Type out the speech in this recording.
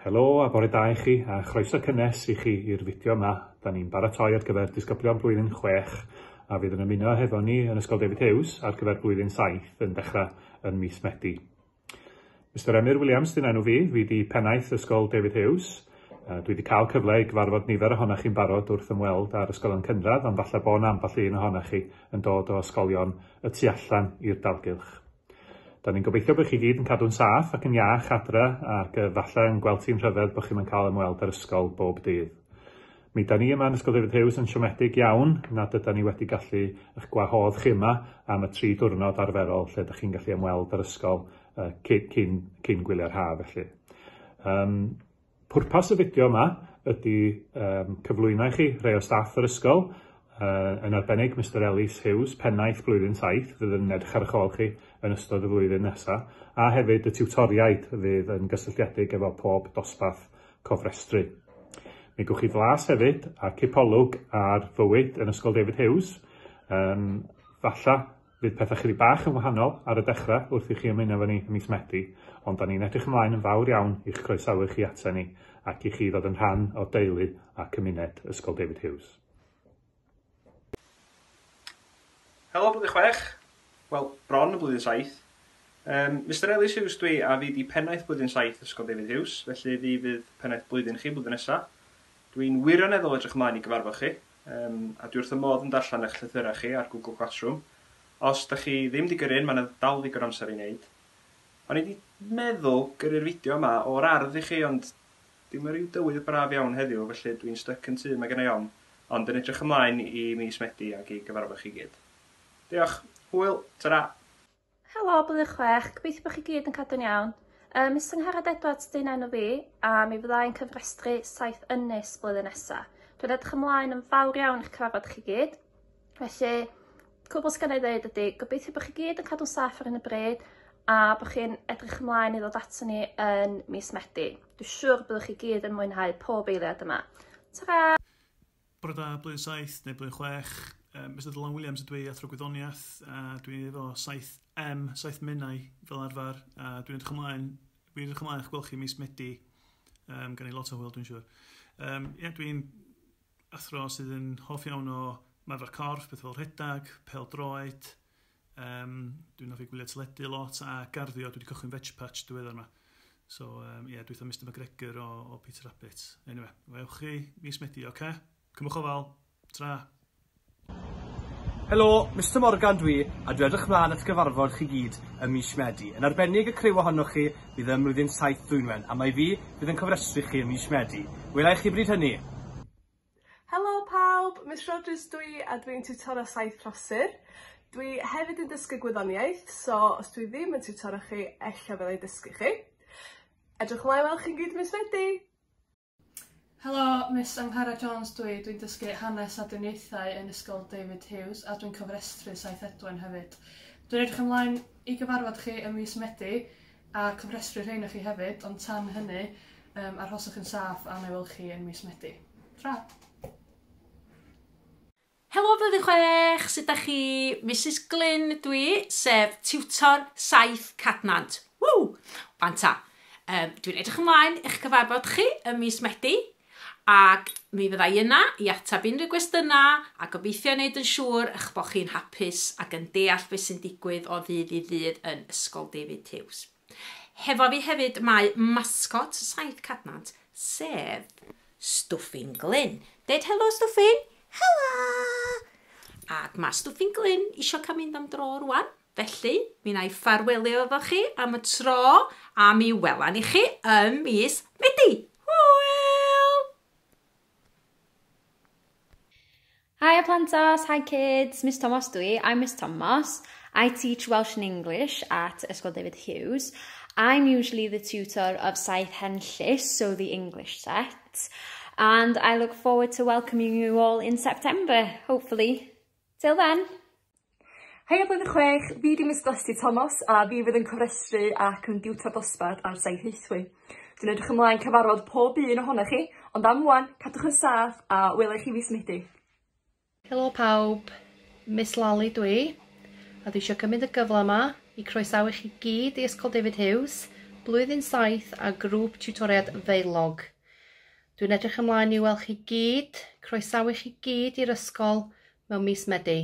Helo a bore da i chi, a chroeso cynnes i chi i'r fideo yma. Da ni'n baratoi ar gyfer disgyblion blwyddyn 6 a fydd yn ymuno hefo ni yn Ysgol David Hughes ar gyfer blwyddyn 7 yn dechrau yn mis Medi. Mr Emyr Williams di'n enw fi di pennaeth Ysgol David Hughes. Dwi wedi cael cyfle i gyfarfod nifer ohonoch chi'n barod wrth ymweld ar ysgolion cynradd, ond falle bod ambell un ohonoch chi yn dod o ysgolion y tu allan i'r dalgylch. Da ni'n gobeithio bod chi gyd yn cadw'n saff ac yn iach adre ac falle yn gweld ti'n rhyfedd bod chi'n cael ymweld ar ysgol bob dydd. Mi da ni yma yn Ysgol David Hughes yn siomedig iawn nad ydym ni wedi gallu eich gwahodd chi yma am y 3 diwrnod arferol lle ydych chi'n gallu ymweld ar ysgol cyn gwylio'r haf felly. Pwrpas y fideo yma ydy cyflwyno i chi rhai o staff yr ysgol, yn arbennig Mr Hughes, pennaeth blwyddyn 7, fydd yn edrych ar eich ôl chi yn ystod y flwyddyn nesaf, a hefyd y tiwtoriaid fydd yn gysylltiedig efo pob dosbarth cofrestru. Mi gwch chi flas hefyd a cipolwg ar fywyd yn Ysgol David Hughes. Falla fydd pethau chydig bach yn wahanol ar y dechrau wrth i chi ymuno efo ni ym mis Medi, ond da ni'n edrych ymlaen yn fawr iawn i'ch croesawu chi ata ni ac i chi ddod yn rhan o deulu a cymuned Ysgol David Hughes. Helo blwyddyn 6, wel, bron y blwyddyn 7. Mr Hughes dwi a fi di pennaeth blwyddyn 7 Ysgol David Hughes, felly fi fydd pennaeth blwyddyn chi blwyddyn nesaf. Dwi'n wirioneddol edrych ymlaen i gyfarfod chi, a dwi wrth y modd yn darllen eich llythyrau chi ar Google Classroom. Os da chi ddim di gyrru'n, mae'n dal ddigon amser i wneud. O'n i wedi meddwl gyrru'r fideo yma o'r ardd i chi, ond dim yn rhyw dywydd braf iawn heddiw, felly dwi'n stuck yn tŷ mae gen i om, ond yn edrych ymlaen i mis Medi ac i gyfarfod chi gyd. Diolch, hwyl, ta-ra! Helo, blwyddyn 6, gobeithio bod chi gyd yn cadw'n iawn. Mis Angharad Edwards di'n enw fi, a mi fyddai'n cyfrestru 7 ynys blwyddyn nesaf. Dwi'n edrych ymlaen yn fawr iawn i'ch cyfarfod chi gyd. Felly, cwbl sy'n ei ddweud ydy, gobeithio bod chi gyd yn cadw'n saff ar hyn y bryd, a bod chi'n edrych ymlaen i ddod ato ni yn mis Medi. Dwi'n siŵr byddwch chi gyd yn mwynhau pob eiliad yma. Ta-ra! Bore da, blwyddyn 7 neu blwyddyn 6. Mr Dylan Williams ydw i athro gwyddoniaeth, a dwi'n efo 7 minnau fel arfer, a dwi'n edrych ymlaen eich gweld chi mis Medi, gan i lot o hwyl dwi'n siŵr. Dwi'n athro sydd yn hoff iawn o marfer corff, beth fel rhedag, pel-droed, dwi'n hoffi gwylio teledu lot a garddio, dwi wedi cychwyn veg patch diweddar yma. So, dwi'n Mr McGregor o Peter Rabbit. Anyway, wewch chi mis Medi, oce? Cymwch o fal, tra! Helo, Mr Morgan dwi, a dwi edrych mlaen at gyfarfod chi gyd ym mis Medi. Yn arbennig y criw ohonoch chi bydd ym mlwyddyn 7 Ddwynwen, a mae fi fydd yn cofrestru chi ym mis Medi. Welai chi bryd hynny. Helo pawb, Miss Rogers dwi, a dwi'n tiwtoro 7 prosir. Dwi hefyd yn dysgu gwyddoniaeth, so os dwi ddim yn tiwtoro chi, ella fel ei dysgu chi. Edrych ymlaen weld chi'n gyd mis Medi. Helo, Miss Angharad Jones dwi'n dysgu hanes a duniaethau yn Ysgol David Hughes a dwi'n cofrestru 7 Edwen hefyd. Dwi'n edrych ymlaen i gyfarfod chi ym mis Medi a cofrestru rhain o chi hefyd, ond tan hynny, arhoswch yn saff a newel chi yn mis Medi. Tra! Helo blwyddyn 6, sut ydych chi? Mrs Glyn dwi, sef tiwtor 7 Cadnant. Ww! Banta! Dwi'n edrych ymlaen i'ch cyfarfod chi ym mis Medi, ac mi fyddai yna i atab unrhyw gwestiynau a gobeithio wneud yn siŵr eich bod chi'n hapus ac yn deall beth sy'n digwydd o ddydd i ddydd yn Ysgol David Hughes. Hefo fi hefyd mae mascot 7 Cadnant, sef Stwffin Glyn. Deud helo Stwffin! Helo! Ac mae Stwffin Glyn eisiau cael mynd am dro rwan, felly mi wna i ffarwelio efo chi am y tro a mi welan i chi ym mis Medi. Hi Plantos, hi kids, Miss Thomas dwi, I'm Miss Thomas. I teach Welsh and English at Ysgol David Hughes. I'm usually the tutor of 7 Henllys, so the English set. And I look forward to welcoming you all in September, hopefully. Till then. Hei o blwyddyn 6, fi di Miss Dusty Thomas a fi fydd yn cofrestru ac yn diwtor dosbarth ar 7 Heithwy. Dwi'n edrych ymlaen cyfarfod pob un ohonoch chi, ond am wan, cadwch yn saff a welai chi fis Medi. Helo pawb, Miss Lally dwi, a dwi eisiau cymryd y gyfle yma i croesawu chi gyd i Ysgol David Hughes blwyddyn 7 a grŵp tiwtoriad feilog. Dwi'n edrych ymlaen i weld chi gyd, croesawu chi gyd i'r ysgol mewn mis Medi.